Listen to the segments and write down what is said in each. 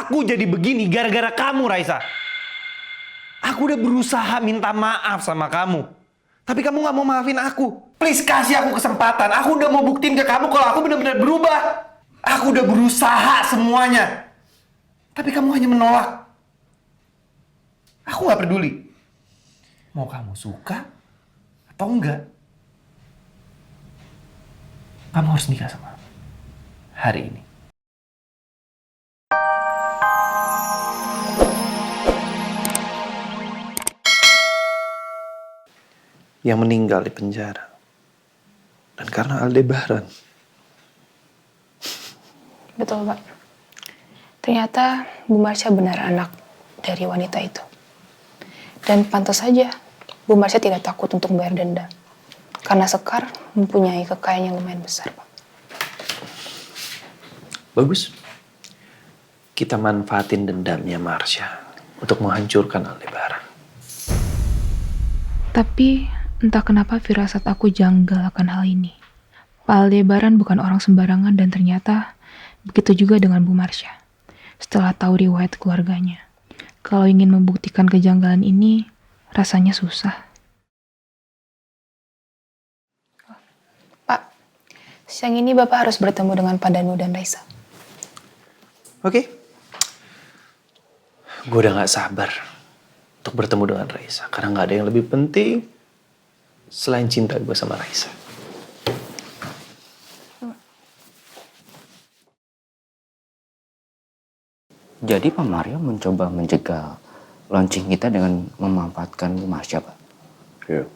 Aku jadi begini gara-gara kamu, Raisa. Aku udah berusaha minta maaf sama kamu. Tapi kamu gak mau maafin aku. Please kasih aku kesempatan. Aku udah mau buktiin ke kamu kalau aku benar-benar berubah. Aku udah berusaha semuanya. Tapi kamu hanya menolak. Aku gak peduli. Mau kamu suka atau enggak, kamu harus nikah sama aku hari ini. Yang meninggal di penjara. Dan karena Aldebaran. Betul, Pak. Ternyata Bu Marsha benar anak dari wanita itu. Dan pantas saja Bu Marsha tidak takut untuk bayar denda. Karena Sekar mempunyai kekayaan yang lumayan besar, Pak. Bagus. Kita manfaatin dendamnya Marsha untuk menghancurkan Aldebaran. Tapi entah kenapa firasat aku janggal akan hal ini. Pak Aldebaran bukan orang sembarangan dan ternyata begitu juga dengan Bu Marsha. Setelah tahu riwayat keluarganya, kalau ingin membuktikan kejanggalan ini, rasanya susah. Pak, siang ini Bapak harus bertemu dengan Pak Danu dan Raisa. Oke. Gue udah gak sabar untuk bertemu dengan Raisa. Karena gak ada yang lebih penting selain cinta gue sama Raisa. Jadi Pak Mario mencoba mencegah launching kita dengan memanfaatkan Bu Marsha, Pak? Iya.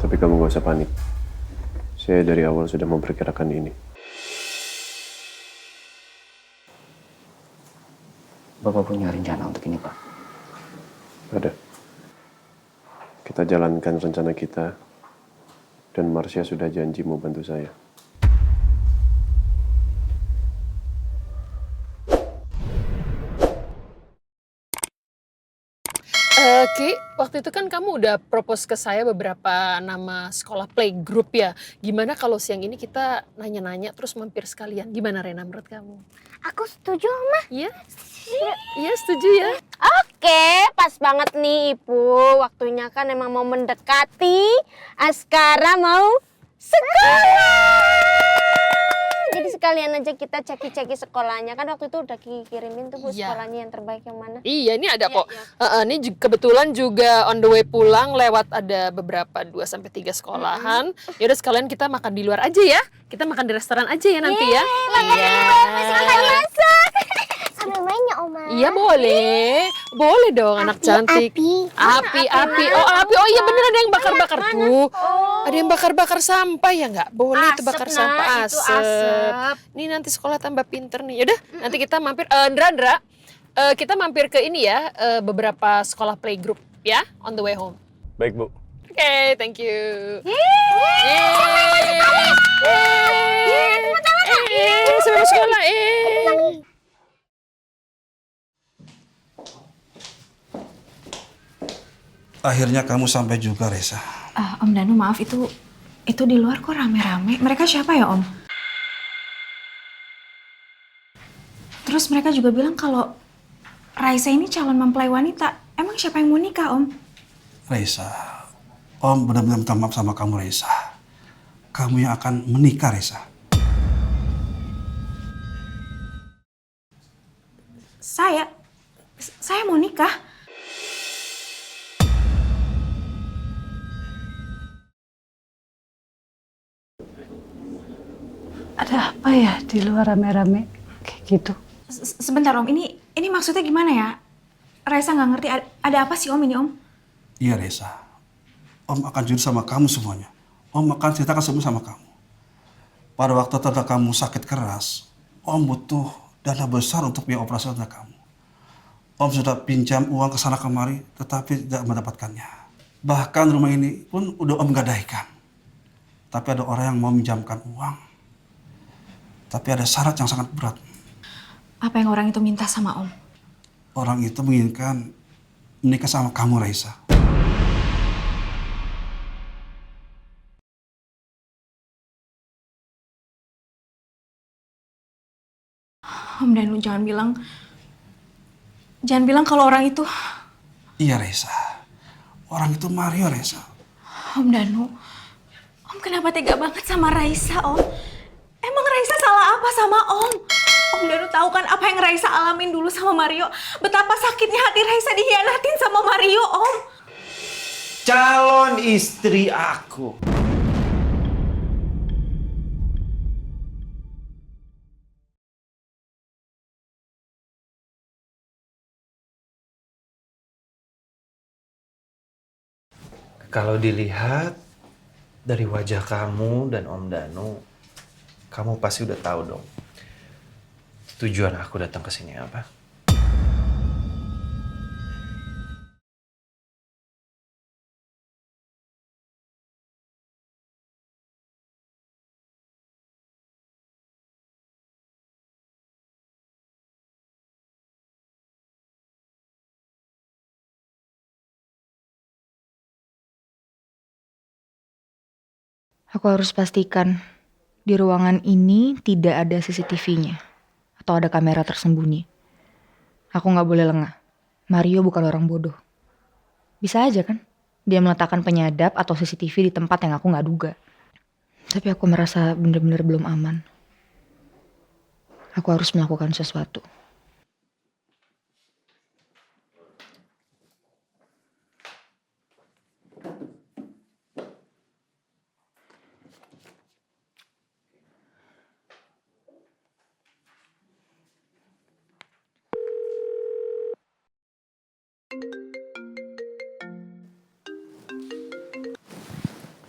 Tapi kamu gak usah panik. Saya dari awal sudah memperkirakan ini. Bapak punya rencana untuk ini, Pak? Ada. Kita jalankan rencana kita. Dan Marsha sudah janji mau bantu saya. Ki, waktu itu kan kamu udah propose ke saya beberapa nama sekolah playgroup ya. Gimana kalau siang ini kita nanya-nanya terus mampir sekalian? Gimana Rena menurut kamu? Aku setuju, Ma. Iya? Iya setuju ya. Oke, pas banget nih Ibu. Waktunya kan emang mau mendekati. Askara mau sekolah. Jadi sekalian aja kita ceki-ceki sekolahnya. Kan waktu itu udah Kiki kirimin tuh Bu Iya. sekolahnya yang terbaik yang mana. Iya, ini ada kok. Iya. Ini kebetulan juga on the way pulang lewat ada beberapa 2-3 sekolahan. Yaudah sekalian kita makan di luar aja ya. Kita makan di restoran aja ya nanti ya. Iya. Masak. Sambil mainnya Oma. Iya boleh. Boleh dong anak cantik. Api. Oh iya bener ada yang bakar-bakar tuh. Ada yang bakar-bakar sampah ya nggak? Boleh itu bakar Asep, sampah Nah, itu asep. Nih nanti sekolah tambah pinter nih. Yaudah nanti kita mampir. Ndra. Kita mampir ke ini ya. Beberapa sekolah playgroup ya. On the way home. Baik, Bu. Oke, thank you. Sampai masuk sekolah. Akhirnya kamu sampai juga, Reza. Om Danu, maaf itu di luar kok rame-rame. Mereka siapa ya, Om? Terus mereka juga bilang kalau Raisa ini calon mempelai wanita. Emang siapa yang mau nikah, Om? Reza, Om benar-benar minta maaf sama kamu, Reza. Kamu yang akan menikah, Reza. Saya mau nikah. Ada apa ya di luar rame-rame kayak gitu? Sebentar, Om. Ini maksudnya gimana ya? Raisa nggak ngerti. Ada apa sih, Om, ini, Om? Iya, Reza. Om akan jujur sama kamu semuanya. Om akan ceritakan semua sama kamu. Pada waktu tante kamu sakit keras, Om butuh dana besar untuk biaya operasi tante kamu. Om sudah pinjam uang ke sana kemari, tetapi tidak mendapatkannya. Bahkan rumah ini pun udah Om gadaikan. Tapi ada orang yang mau minjamkan uang. Tapi ada syarat yang sangat berat. Apa yang orang itu minta sama Om? Orang itu menginginkan menikah sama kamu, Raisa. Om Danu jangan bilang kalau orang itu. Iya Reza, orang itu Mario Reza. Om Danu, Om kenapa tega banget sama Raisa Om? Emang Raisa salah apa sama Om? Om Danu tahu kan apa yang Raisa alamin dulu sama Mario? Betapa sakitnya hati Raisa dihianatin sama Mario Om. Calon istri aku. Kalau dilihat dari wajah kamu dan Om Danu, kamu pasti udah tahu dong tujuan aku datang ke sini apa. Aku harus pastikan di ruangan ini tidak ada CCTV-nya atau ada kamera tersembunyi. Aku nggak boleh lengah. Mario bukan orang bodoh. Bisa aja kan dia meletakkan penyadap atau CCTV di tempat yang aku nggak duga. Tapi aku merasa benar-benar belum aman. Aku harus melakukan sesuatu.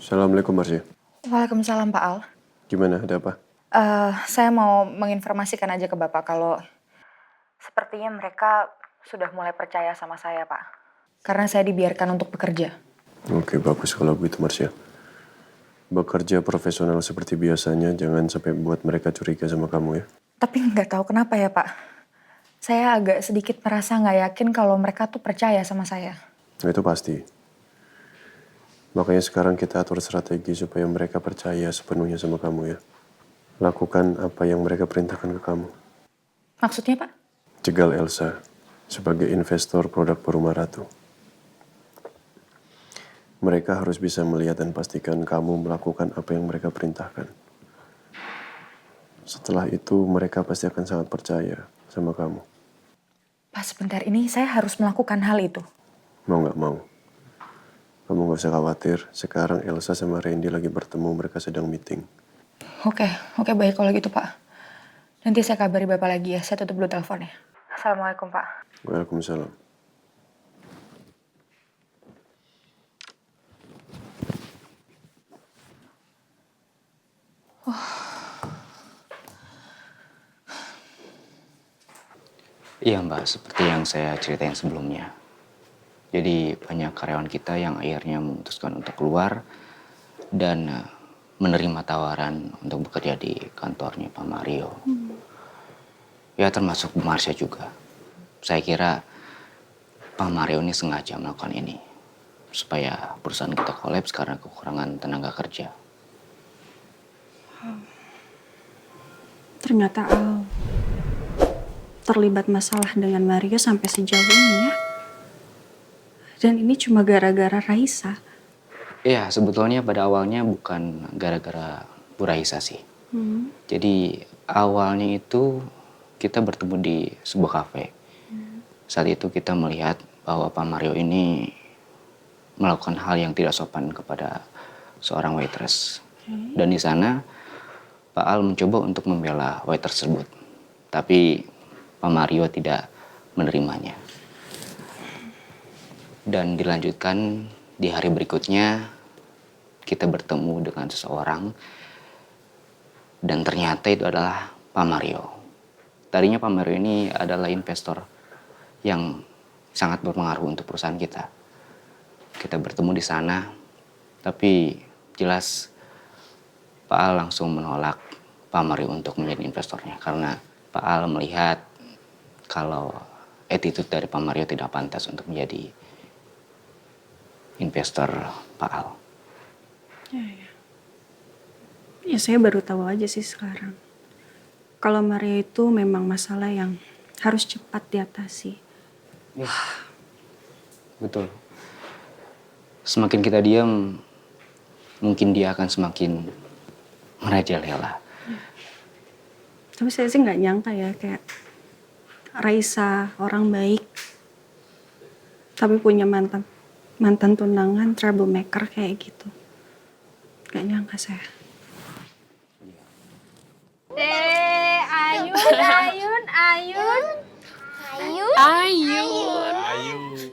Assalamualaikum Marsya. Waalaikumsalam Pak Al. Gimana, ada apa? Saya mau menginformasikan aja ke Bapak kalau sepertinya mereka sudah mulai percaya sama saya, Pak. Karena saya dibiarkan untuk bekerja. Oke, bagus kalau begitu Marsya. Bekerja profesional seperti biasanya, jangan sampai buat mereka curiga sama kamu ya. Tapi nggak tahu kenapa ya, Pak. Saya agak sedikit merasa nggak yakin kalau mereka tuh percaya sama saya. Itu pasti. Makanya sekarang kita atur strategi supaya mereka percaya sepenuhnya sama kamu ya. Lakukan apa yang mereka perintahkan ke kamu. Maksudnya, Pak? Jegal Elsa sebagai investor produk Perumah Ratu. Mereka harus bisa melihat dan pastikan kamu melakukan apa yang mereka perintahkan. Setelah itu mereka pasti akan sangat percaya sama kamu. Pak, sebentar ini saya harus melakukan hal itu. Mau nggak mau. Kamu nggak usah khawatir. Sekarang Elsa sama Randy lagi bertemu, mereka sedang meeting. Oke, baik kalau gitu, Pak. Nanti saya kabari Bapak lagi ya. Saya tutup dulu teleponnya. Assalamualaikum, Pak. Waalaikumsalam. Iya Mbak, seperti yang saya ceritain sebelumnya. Jadi banyak karyawan kita yang akhirnya memutuskan untuk keluar dan menerima tawaran untuk bekerja di kantornya Pak Mario. Ya termasuk Bu Marsha juga. Saya kira Pak Mario ini sengaja melakukan ini supaya perusahaan kita kolaps karena kekurangan tenaga kerja. Ternyata Al terlibat masalah dengan Mario sampai sejauh ini ya. Dan ini cuma gara-gara Raisa. Iya, sebetulnya pada awalnya bukan gara-gara Bu Raisa sih. Jadi awalnya itu kita bertemu di sebuah kafe. Saat itu kita melihat bahwa Pak Mario ini melakukan hal yang tidak sopan kepada seorang waitress. Dan di sana Pak Al mencoba untuk membela waiter tersebut. Tapi Pak Mario tidak menerimanya. Dan dilanjutkan di hari berikutnya kita bertemu dengan seseorang dan ternyata itu adalah Pak Mario. Tadinya Pak Mario ini adalah investor yang sangat berpengaruh untuk perusahaan kita. Kita bertemu di sana, tapi jelas Pak Al langsung menolak Pak Mario untuk menjadi investornya karena Pak Al melihat kalau attitude dari Pak Mario tidak pantas untuk menjadi investor Pak Al. Ya saya baru tahu aja sih sekarang. kalau Maria itu memang masalah yang harus cepat diatasi. Ya, betul. Semakin kita diam, mungkin dia akan semakin merajalela. Tapi saya sih nggak nyangka ya, kayak Raisa orang baik, tapi punya mantan tunangan troublemaker kayak gitu. Nggak nyangka saya. Ayun. Ayun. Ayun.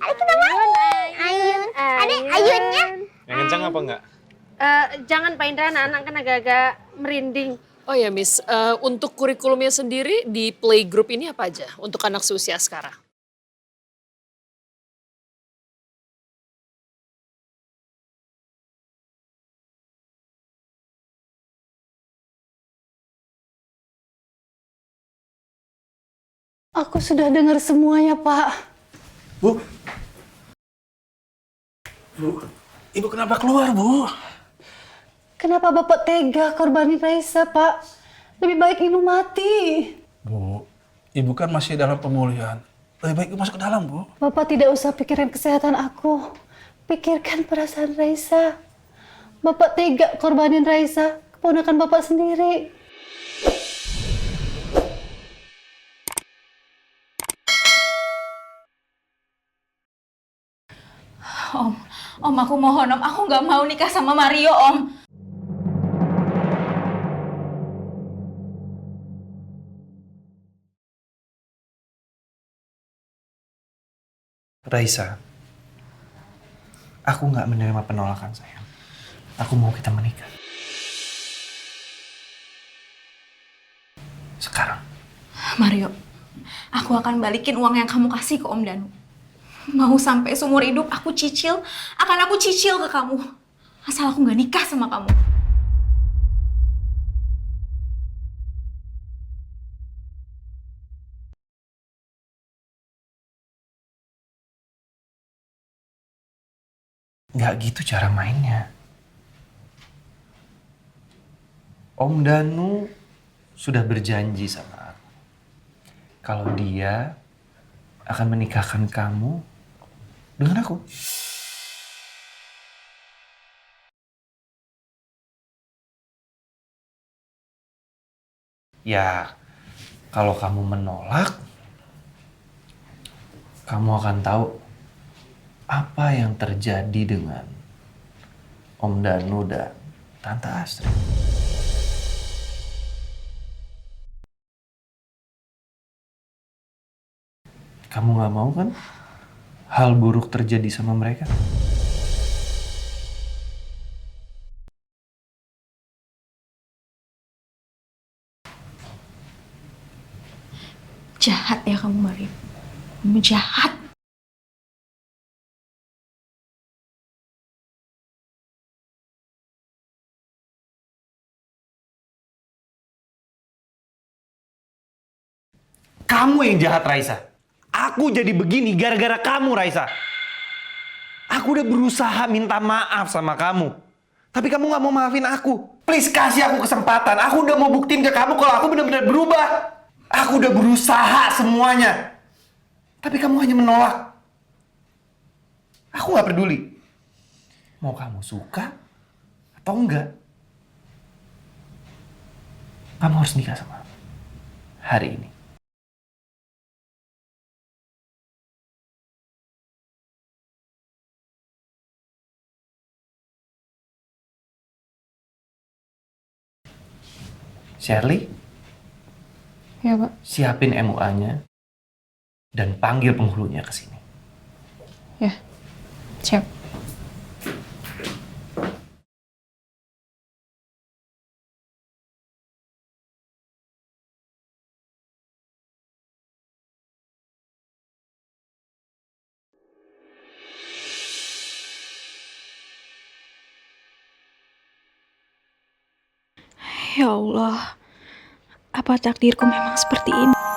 Ayo kita main. Ayun. Ada ayunnya? Yang kencang apa enggak? Jangan Pak Indra, anak-anak kan agak-agak merinding. Oh ya Miss, untuk kurikulumnya sendiri di playgroup ini apa aja untuk anak seusia sekarang? Aku sudah dengar semuanya, Pak. Bu. Bu, Ibu kenapa keluar, Bu? Kenapa Bapak tega korbanin Raisa, Pak? Lebih baik Ibu mati. Bu, Ibu kan masih dalam pemulihan. Lebih baik Ibu masuk ke dalam, Bu. Bapak tidak usah pikirin kesehatan aku. Pikirkan perasaan Raisa. Bapak tega korbanin Raisa, keponakan Bapak sendiri. Om, aku mohon Om, aku nggak mau nikah sama Mario Om. Raisa, aku nggak menerima penolakan sayang. Aku mau kita menikah. Sekarang. Mario, aku akan balikin uang yang kamu kasih ke Om Danu. Mau sampai seumur hidup aku cicil, akan aku cicil ke kamu. Asal aku nggak nikah sama kamu. Nggak gitu cara mainnya. Om Danu sudah berjanji sama aku. Kalau dia akan menikahkan kamu dengan aku. Ya, kalau kamu menolak, kamu akan tahu apa yang terjadi dengan Om Danu dan Tante Astrid. Kamu gak mau kan hal buruk terjadi sama mereka? Jahat ya kamu, Mario. Kamu jahat. Kamu yang jahat, Raisa. Aku jadi begini gara-gara kamu, Raisa. Aku udah berusaha minta maaf sama kamu. Tapi kamu gak mau maafin aku. Please kasih aku kesempatan. Aku udah mau buktiin ke kamu kalau aku benar-benar berubah. Aku udah berusaha semuanya. Tapi kamu hanya menolak. Aku gak peduli. Mau kamu suka atau enggak. Kamu harus nikah sama aku. Hari ini. Shirley, Ya, Pak. siapin MUA-nya dan panggil penghulunya ke sini. Ya, siap. Ya Allah, apa takdirku memang seperti ini?